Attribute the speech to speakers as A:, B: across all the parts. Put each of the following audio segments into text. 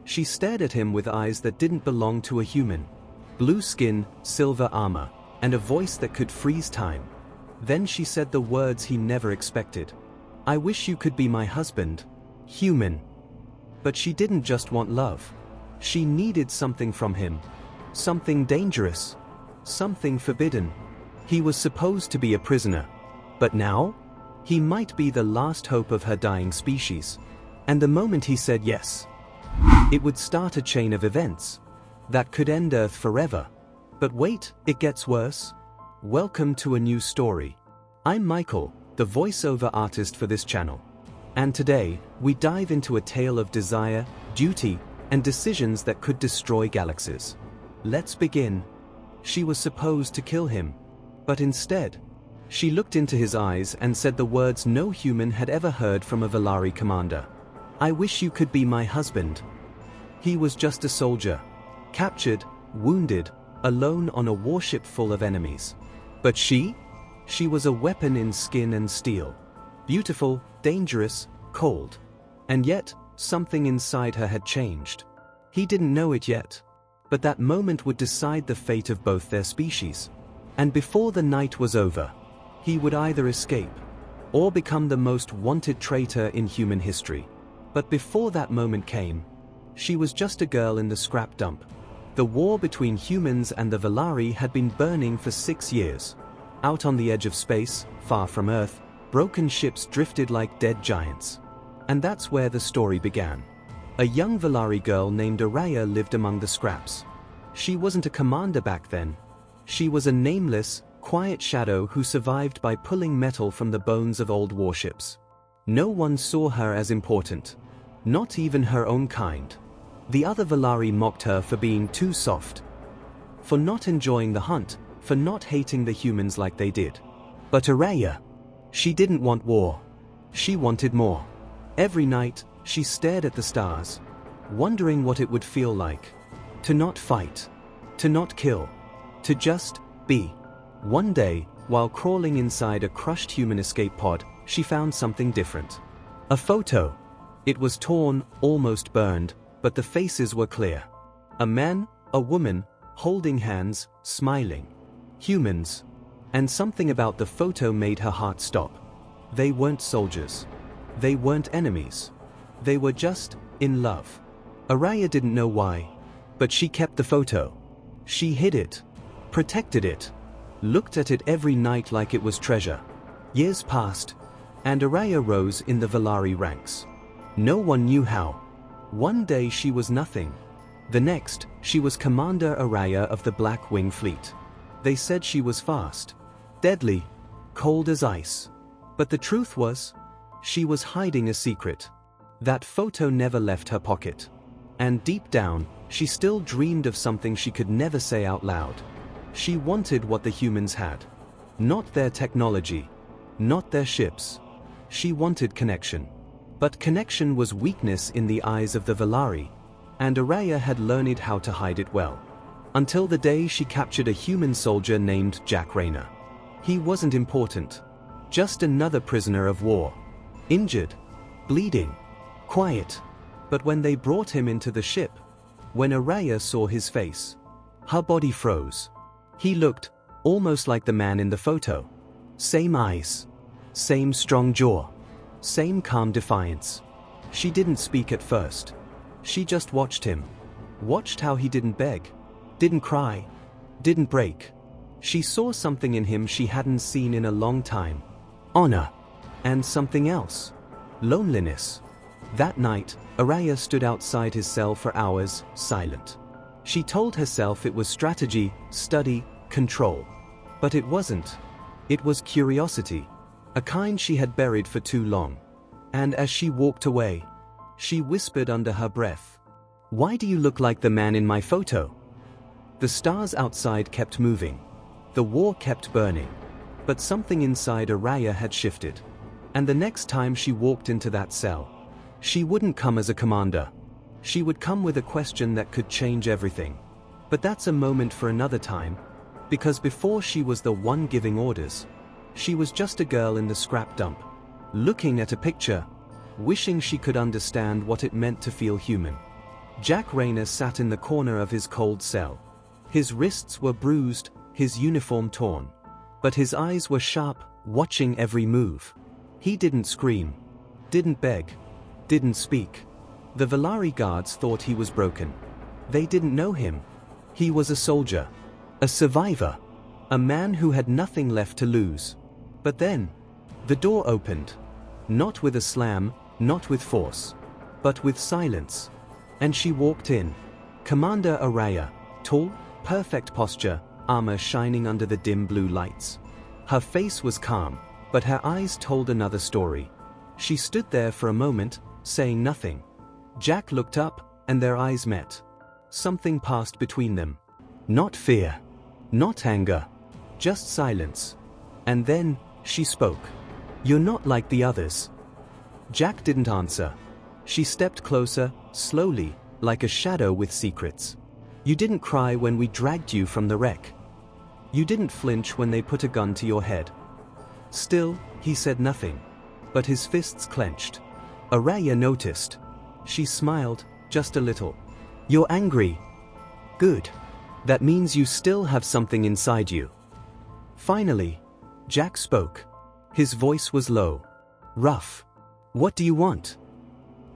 A: She stared at him with eyes that didn't belong to a human. Blue skin, silver armor, and a voice that could freeze time. Then she said the words he never expected. "I wish you could be my husband, human." But she didn't just want love. She needed something from him. Something dangerous. Something forbidden. He was supposed to be a prisoner. But now? He might be the last hope of her dying species. And the moment he said yes, it would start a chain of events that could end Earth forever. But wait, it gets worse. Welcome to a new story. I'm Michael, the voiceover artist for this channel. And today, we dive into a tale of desire, duty, and decisions that could destroy galaxies. Let's begin. She was supposed to kill him. But instead, she looked into his eyes and said the words no human had ever heard from a Valari commander. "I wish you could be my husband." He was just a soldier. Captured, wounded, alone on a warship full of enemies. But she was a weapon in skin and steel. Beautiful, dangerous, cold. And yet, something inside her had changed. He didn't know it yet. But that moment would decide the fate of both their species. And before the night was over, he would either escape or become the most wanted traitor in human history. But before that moment came, she was just a girl in the scrap dump. The war between humans and the Valari had been burning for 6 years. Out on the edge of space, far from Earth, broken ships drifted like dead giants. And that's where the story began. A young Valari girl named Araya lived among the scraps. She wasn't a commander back then. She was a nameless, quiet shadow who survived by pulling metal from the bones of old warships. No one saw her as important. Not even her own kind. The other Valari mocked her for being too soft. For not enjoying the hunt, for not hating the humans like they did. But Araya, she didn't want war. She wanted more. Every night, she stared at the stars, wondering what it would feel like. To not fight. To not kill. To just be. One day, while crawling inside a crushed human escape pod, she found something different. A photo. It was torn, almost burned, but the faces were clear. A man, a woman, holding hands, smiling. Humans. And something about the photo made her heart stop. They weren't soldiers. They weren't enemies. They were just in love. Araya didn't know why, but she kept the photo. She hid it, protected it, looked at it every night like it was treasure. Years passed, and Araya rose in the Valari ranks. No one knew how. One day she was nothing. The next, she was Commander Araya of the Black Wing Fleet. They said she was fast, deadly, cold as ice. But the truth was, she was hiding a secret. That photo never left her pocket. And deep down, she still dreamed of something she could never say out loud. She wanted what the humans had. Not their technology. Not their ships. She wanted connection. But connection was weakness in the eyes of the Valari. And Araya had learned how to hide it well. Until the day she captured a human soldier named Jack Rayner. He wasn't important. Just another prisoner of war. Injured. Bleeding. Quiet. But when they brought him into the ship, when Araya saw his face, her body froze. He looked almost like the man in the photo. Same eyes. Same strong jaw. Same calm defiance. She didn't speak at first. She just watched him. Watched how he didn't beg. Didn't cry. Didn't break. She saw something in him she hadn't seen in a long time. Honor. And something else. Loneliness. That night, Araya stood outside his cell for hours, silent. She told herself it was strategy, study, control. But it wasn't. It was curiosity. A kind she had buried for too long. And as she walked away, she whispered under her breath, "Why do you look like the man in my photo?" The stars outside kept moving. The war kept burning. But something inside Araya had shifted. And the next time she walked into that cell, she wouldn't come as a commander. She would come with a question that could change everything. But that's a moment for another time. Because before she was the one giving orders, she was just a girl in the scrap dump, looking at a picture, wishing she could understand what it meant to feel human. Jack Rayner sat in the corner of his cold cell. His wrists were bruised, his uniform torn. But his eyes were sharp, watching every move. He didn't scream, didn't beg, didn't speak. The Valari guards thought he was broken. They didn't know him. He was a soldier, a survivor, a man who had nothing left to lose. But then, the door opened. Not with a slam, not with force, but with silence. And she walked in. Commander Araya, tall, perfect posture, armor shining under the dim blue lights. Her face was calm, but her eyes told another story. She stood there for a moment, saying nothing. Jack looked up, and their eyes met. Something passed between them. Not fear, not anger, just silence. And then, she spoke. "You're not like the others." Jack didn't answer. She stepped closer, slowly, like a shadow with secrets. "You didn't cry when we dragged you from the wreck. You didn't flinch when they put a gun to your head." Still, he said nothing. But his fists clenched. Araya noticed. She smiled, just a little. "You're angry. Good. That means you still have something inside you." Finally, Jack spoke. His voice was low, rough. "What do you want?"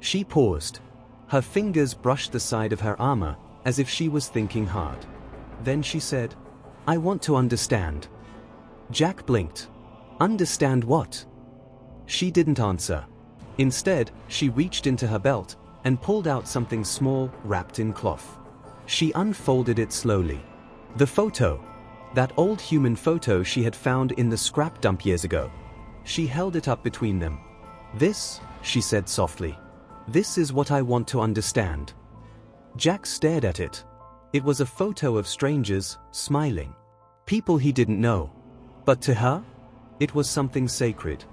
A: She paused. Her fingers brushed the side of her armor, as if she was thinking hard. Then she said, "I want to understand." Jack blinked. "Understand what?" She didn't answer. Instead, she reached into her belt and pulled out something small, wrapped in cloth. She unfolded it slowly. The photo. That old human photo she had found in the scrap dump years ago. She held it up between them. "This," she said softly. "This is what I want to understand." Jack stared at it. It was a photo of strangers, smiling. People he didn't know. But to her, it was something sacred.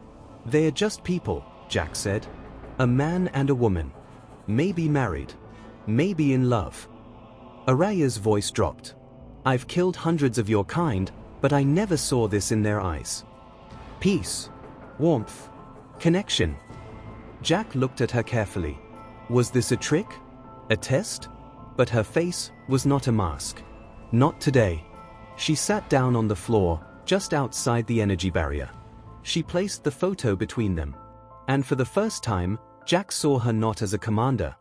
A: "They're just people," Jack said. "A man and a woman. Maybe married. Maybe in love." Araya's voice dropped. "I've killed hundreds of your kind, but I never saw this in their eyes. Peace. Warmth. Connection." Jack looked at her carefully. Was this a trick? A test? But her face was not a mask. Not today. She sat down on the floor, just outside the energy barrier. She placed the photo between them. And for the first time, Jack saw her not as a commander,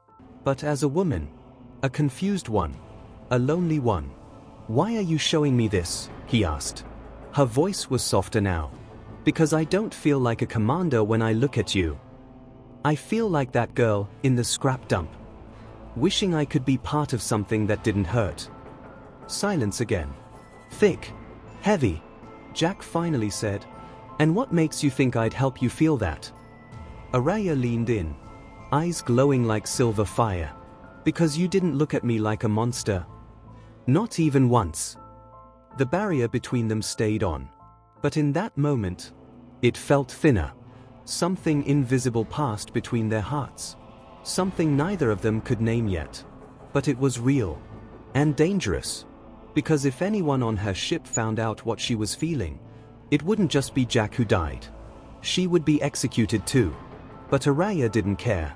A: but as a woman. A confused one. A lonely one. "Why are you showing me this?" he asked. Her voice was softer now. "Because I don't feel like a commander when I look at you. I feel like that girl in the scrap dump. Wishing I could be part of something that didn't hurt." Silence again. "Thick. Heavy," Jack finally said. "And what makes you think I'd help you feel that?" Araya leaned in, eyes glowing like silver fire. "Because you didn't look at me like a monster. Not even once." The barrier between them stayed on. But in that moment, it felt thinner. Something invisible passed between their hearts. Something neither of them could name yet. But it was real. And dangerous. Because if anyone on her ship found out what she was feeling, it wouldn't just be Jack who died. She would be executed too. But Araya didn't care.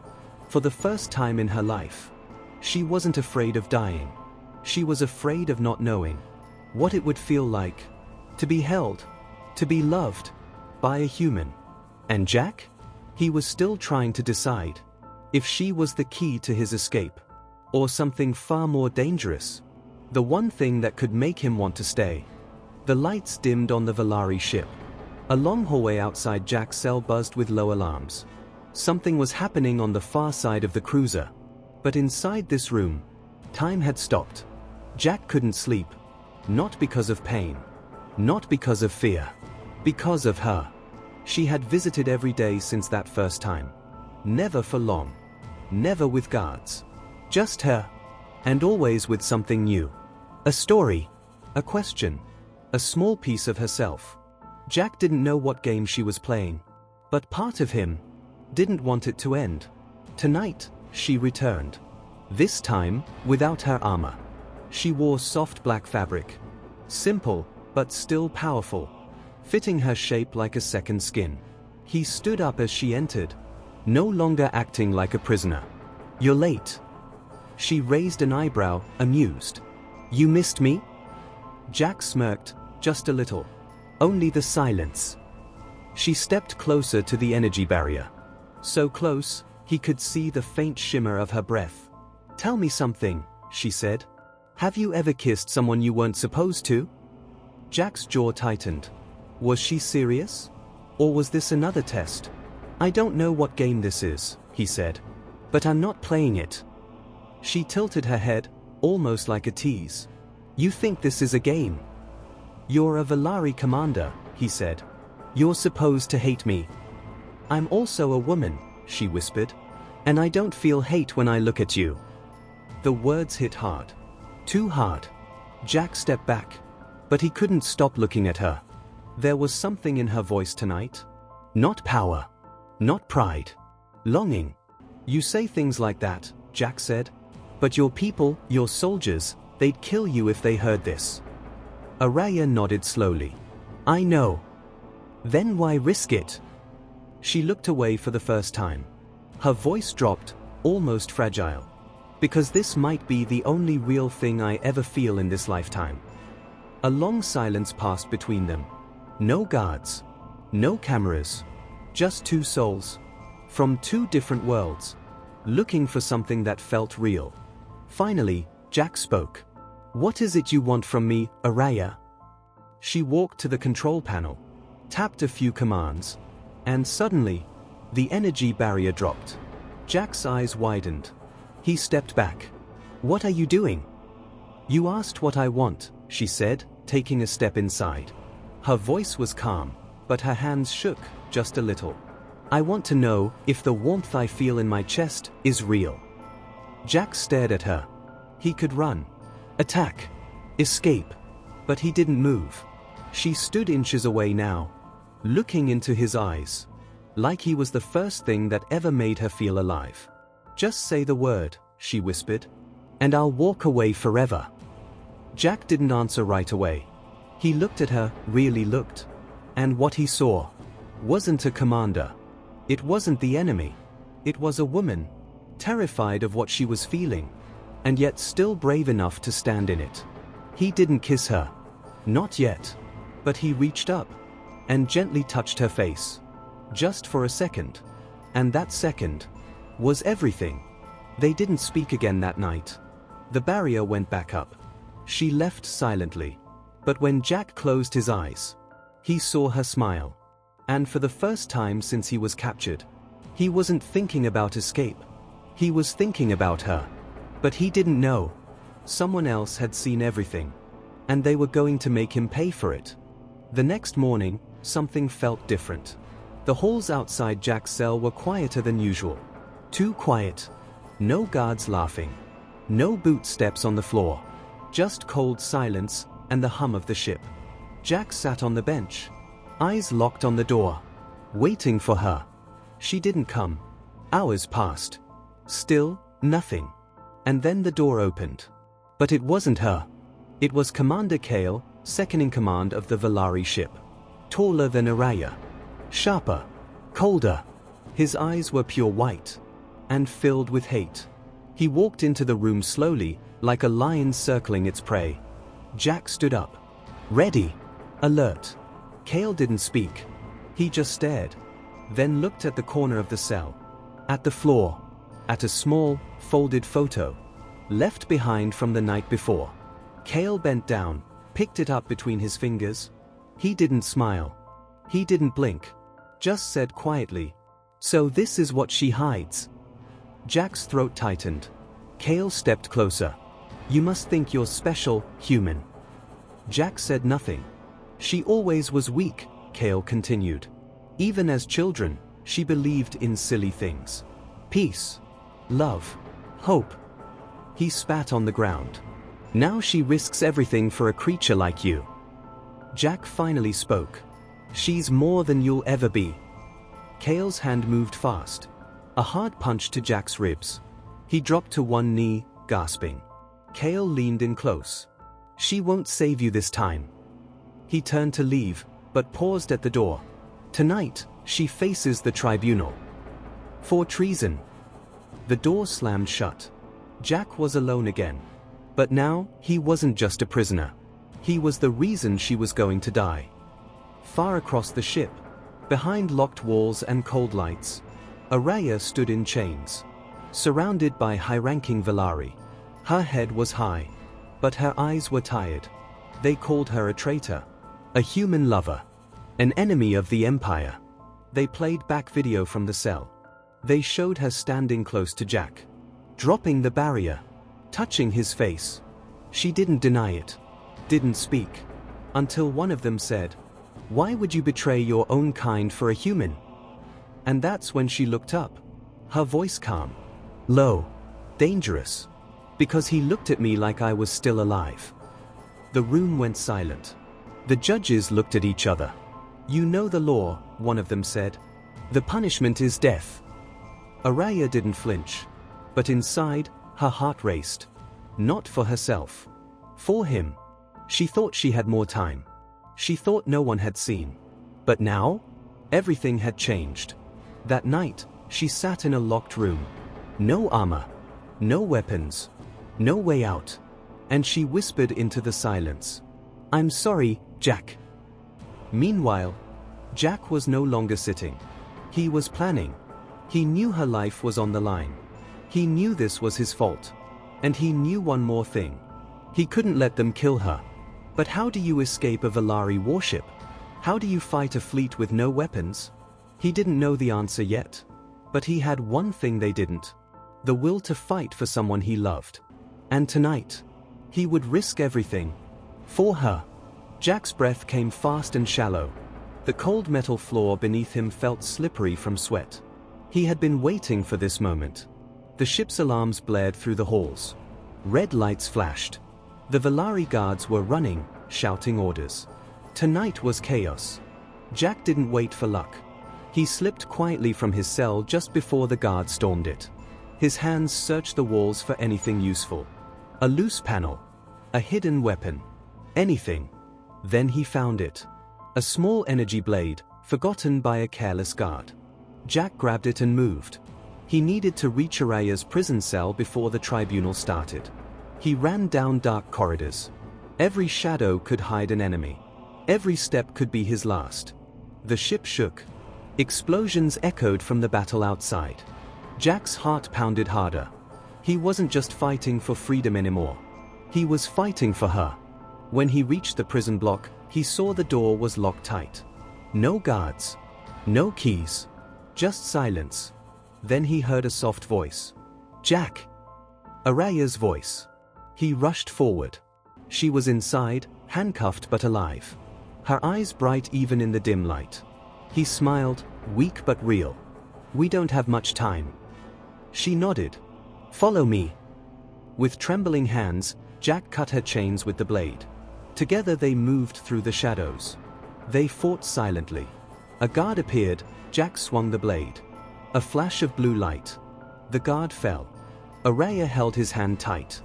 A: For the first time in her life, she wasn't afraid of dying. She was afraid of not knowing what it would feel like to be held, to be loved by a human. And Jack? He was still trying to decide if she was the key to his escape, or something far more dangerous. The one thing that could make him want to stay. The lights dimmed on the Valari ship. A long hallway outside Jack's cell buzzed with low alarms. Something was happening on the far side of the cruiser. But inside this room, time had stopped. Jack couldn't sleep. Not because of pain. Not because of fear. Because of her. She had visited every day since that first time. Never for long. Never with guards. Just her. And always with something new. A story. A question. A small piece of herself. Jack didn't know what game she was playing. But part of him didn't want it to end. Tonight, she returned. This time, without her armor. She wore soft black fabric. Simple, but still powerful. Fitting her shape like a second skin. He stood up as she entered. No longer acting like a prisoner. "You're late." She raised an eyebrow, amused. You missed me? Jack smirked, just a little. Only the silence. She stepped closer to the energy barrier. So close, he could see the faint shimmer of her breath. Tell me something, she said. Have you ever kissed someone you weren't supposed to? Jack's jaw tightened. Was she serious? Or was this another test? I don't know what game this is, he said. But I'm not playing it. She tilted her head, almost like a tease. You think this is a game? You're a Valari commander, he said. You're supposed to hate me. I'm also a woman, she whispered. And I don't feel hate when I look at you. The words hit hard. Too hard. Jack stepped back. But he couldn't stop looking at her. There was something in her voice tonight. Not power. Not pride. Longing. You say things like that, Jack said. But your people, your soldiers, they'd kill you if they heard this. Araya nodded slowly. I know. Then why risk it? She looked away for the first time. Her voice dropped, almost fragile. Because this might be the only real thing I ever feel in this lifetime. A long silence passed between them. No guards. No cameras. Just two souls. From two different worlds. Looking for something that felt real. Finally, Jack spoke. What is it you want from me, Araya? She walked to the control panel. Tapped a few commands. And suddenly, the energy barrier dropped. Jack's eyes widened. He stepped back. What are you doing? You asked what I want, she said, taking a step inside. Her voice was calm, but her hands shook, just a little. I want to know if the warmth I feel in my chest is real. Jack stared at her. He could run, attack, escape, but he didn't move. She stood inches away now, looking into his eyes, like he was the first thing that ever made her feel alive. Just say the word, she whispered, and I'll walk away forever. Jack didn't answer right away. He looked at her, really looked. And what he saw wasn't a commander. It wasn't the enemy. It was a woman, terrified of what she was feeling, and yet still brave enough to stand in it. He didn't kiss her. Not yet. But he reached up and gently touched her face. Just for a second. And that second was everything. They didn't speak again that night. The barrier went back up. She left silently. But when Jack closed his eyes, he saw her smile. And for the first time since he was captured, he wasn't thinking about escape. He was thinking about her. But he didn't know. Someone else had seen everything. And they were going to make him pay for it. The next morning, something felt different. The halls outside Jack's cell were quieter than usual. Too quiet. No guards laughing. No boot steps on the floor. Just cold silence and the hum of the ship. Jack sat on the bench, eyes locked on the door, waiting for her. She didn't come. Hours passed. Still, nothing. And then the door opened. But it wasn't her. It was Commander Kale, second in command of the Valari ship. Taller than Araya. Sharper. Colder. His eyes were pure white. And filled with hate. He walked into the room slowly, like a lion circling its prey. Jack stood up. Ready. Alert. Kale didn't speak. He just stared. Then looked at the corner of the cell. At the floor. At a small, folded photo. Left behind from the night before. Kale bent down, picked it up between his fingers. He didn't smile. He didn't blink. Just said quietly, "So this is what she hides." Jack's throat tightened. Kale stepped closer. "You must think you're special, human." Jack said nothing. "She always was weak," Kale continued. "Even as children, she believed in silly things. Peace. Love. Hope." He spat on the ground. "Now she risks everything for a creature like you." Jack finally spoke. "She's more than you'll ever be." Kale's hand moved fast. A hard punch to Jack's ribs. He dropped to one knee, gasping. Kale leaned in close. "She won't save you this time." He turned to leave, but paused at the door. "Tonight, she faces the tribunal. For treason." The door slammed shut. Jack was alone again. But now, he wasn't just a prisoner. He was the reason she was going to die. Far across the ship, behind locked walls and cold lights, Araya stood in chains, surrounded by high-ranking Valari. Her head was high, but her eyes were tired. They called her a traitor, a human lover, an enemy of the Empire. They played back video from the cell. They showed her standing close to Jack, dropping the barrier, touching his face. She didn't deny it, didn't speak, until one of them said, "Why would you betray your own kind for a human?" And that's when she looked up, her voice calm, low, dangerous, because he looked at me like I was still alive. The room went silent. The judges looked at each other. "You know the law," one of them said. "The punishment is death." Araya didn't flinch, but inside, her heart raced. Not for herself. For him. She thought she had more time. She thought no one had seen. But now? Everything had changed. That night, she sat in a locked room. No armor. No weapons. No way out. And she whispered into the silence, "I'm sorry, Jack." Meanwhile, Jack was no longer sitting. He was planning. He knew her life was on the line. He knew this was his fault. And he knew one more thing. He couldn't let them kill her. But how do you escape a Valari warship? How do you fight a fleet with no weapons? He didn't know the answer yet. But he had one thing they didn't. The will to fight for someone he loved. And tonight, he would risk everything. For her. Jack's breath came fast and shallow. The cold metal floor beneath him felt slippery from sweat. He had been waiting for this moment. The ship's alarms blared through the halls. Red lights flashed. The Valari guards were running, shouting orders. Tonight was chaos. Jack didn't wait for luck. He slipped quietly from his cell just before the guard stormed it. His hands searched the walls for anything useful. A loose panel. A hidden weapon. Anything. Then he found it. A small energy blade, forgotten by a careless guard. Jack grabbed it and moved. He needed to reach Araya's prison cell before the tribunal started. He ran down dark corridors. Every shadow could hide an enemy. Every step could be his last. The ship shook. Explosions echoed from the battle outside. Jack's heart pounded harder. He wasn't just fighting for freedom anymore. He was fighting for her. When he reached the prison block, he saw the door was locked tight. No guards. No keys. Just silence. Then he heard a soft voice. "Jack!" Araya's voice. He rushed forward. She was inside, handcuffed but alive. Her eyes bright even in the dim light. He smiled, weak but real. "We don't have much time." She nodded. "Follow me." With trembling hands, Jack cut her chains with the blade. Together they moved through the shadows. They fought silently. A guard appeared. Jack swung the blade. A flash of blue light. The guard fell. Araya held his hand tight.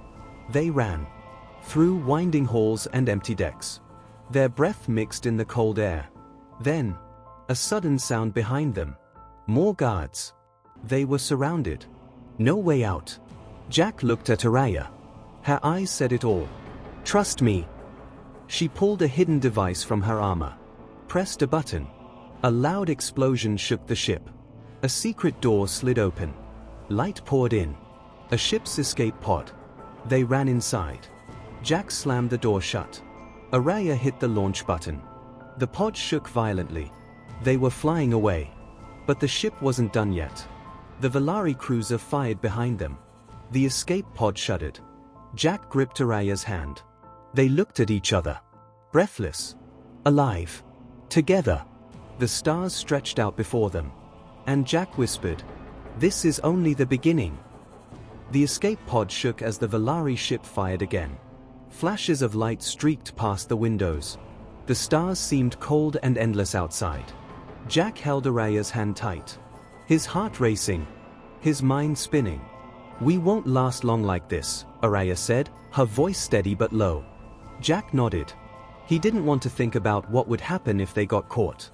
A: They ran. Through winding halls and empty decks. Their breath mixed in the cold air. Then, a sudden sound behind them. More guards. They were surrounded. No way out. Jack looked at Araya. Her eyes said it all. "Trust me." She pulled a hidden device from her armor. Pressed a button. A loud explosion shook the ship. A secret door slid open. Light poured in. A ship's escape pod. They ran inside. Jack slammed the door shut. Araya hit the launch button. The pod shook violently. They were flying away. But the ship wasn't done yet. The Valari cruiser fired behind them. The escape pod shuddered. Jack gripped Araya's hand. They looked at each other. Breathless. Alive. Together. The stars stretched out before them. And Jack whispered, "This is only the beginning." The escape pod shook as the Valari ship fired again. Flashes of light streaked past the windows. The stars seemed cold and endless outside. Jack held Araya's hand tight. His heart racing. His mind spinning. "We won't last long like this," Araya said, her voice steady but low. Jack nodded. He didn't want to think about what would happen if they got caught.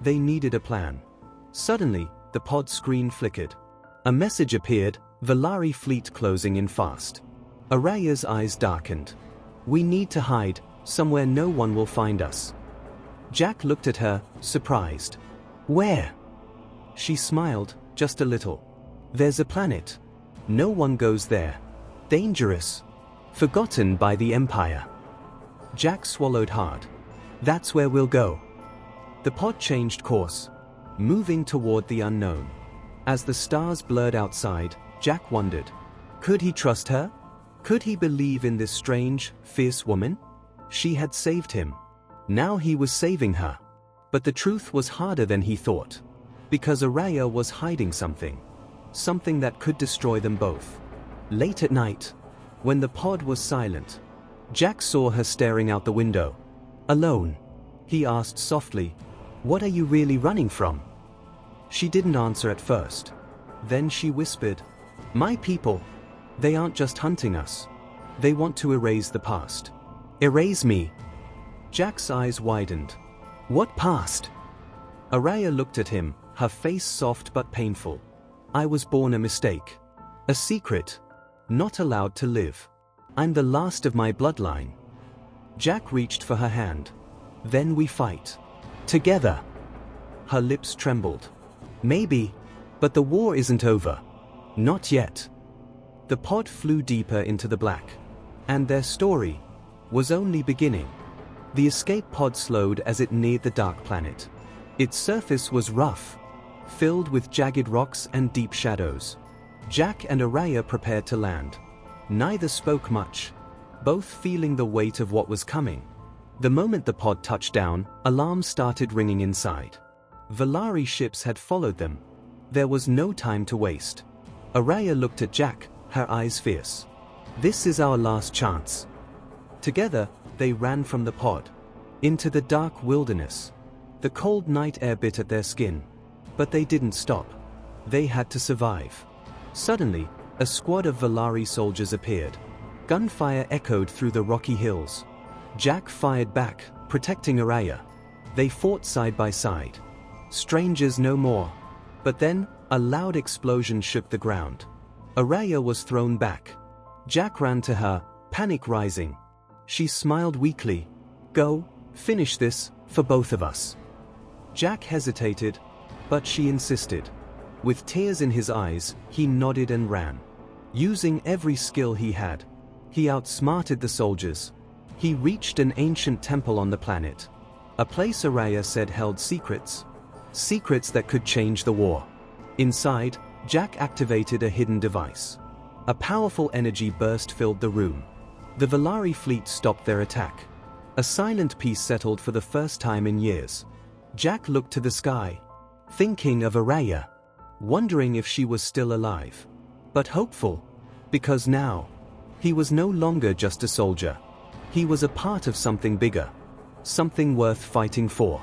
A: They needed a plan. Suddenly, the pod screen flickered. A message appeared, Valari fleet closing in fast. Araya's eyes darkened. We need to hide, somewhere no one will find us. Jack looked at her, surprised. Where? She smiled, just a little. There's a planet. No one goes there. Dangerous. Forgotten by the Empire. Jack swallowed hard. That's where we'll go. The pod changed course, moving toward the unknown. As the stars blurred outside, Jack wondered. Could he trust her? Could he believe in this strange, fierce woman? She had saved him. Now he was saving her. But the truth was harder than he thought. Because Araya was hiding something. Something that could destroy them both. Late at night, when the pod was silent, Jack saw her staring out the window. Alone. He asked softly, "What are you really running from?" She didn't answer at first. Then she whispered, "My people. They aren't just hunting us. They want to erase the past." "Erase me?" Jack's eyes widened. "What past?" Araya looked at him, her face soft but painful. "I was born a mistake. A secret. Not allowed to live. I'm the last of my bloodline." Jack reached for her hand. "Then we fight. Together." Her lips trembled. "Maybe. But the war isn't over. Not yet." The pod flew deeper into the black. And their story was only beginning. The escape pod slowed as it neared the dark planet. Its surface was rough, filled with jagged rocks and deep shadows. Jack and Araya prepared to land. Neither spoke much, both feeling the weight of what was coming. The moment the pod touched down, alarms started ringing inside. Valari ships had followed them. There was no time to waste. Araya looked at Jack, her eyes fierce. "This is our last chance." Together, they ran from the pod. Into the dark wilderness. The cold night air bit at their skin. But they didn't stop. They had to survive. Suddenly, a squad of Valari soldiers appeared. Gunfire echoed through the rocky hills. Jack fired back, protecting Araya. They fought side by side. Strangers no more. But then, a loud explosion shook the ground. Araya was thrown back. Jack ran to her, panic rising. She smiled weakly. "Go, finish this, for both of us." Jack hesitated, but she insisted. With tears in his eyes, he nodded and ran. Using every skill he had, he outsmarted the soldiers. He reached an ancient temple on the planet. A place Araya said held secrets. Secrets that could change the war. Inside, Jack activated a hidden device. A powerful energy burst filled the room. The Valari fleet stopped their attack. A silent peace settled for the first time in years. Jack looked to the sky, thinking of Araya, wondering if she was still alive. But hopeful, because now, he was no longer just a soldier. He was a part of something bigger. Something worth fighting for.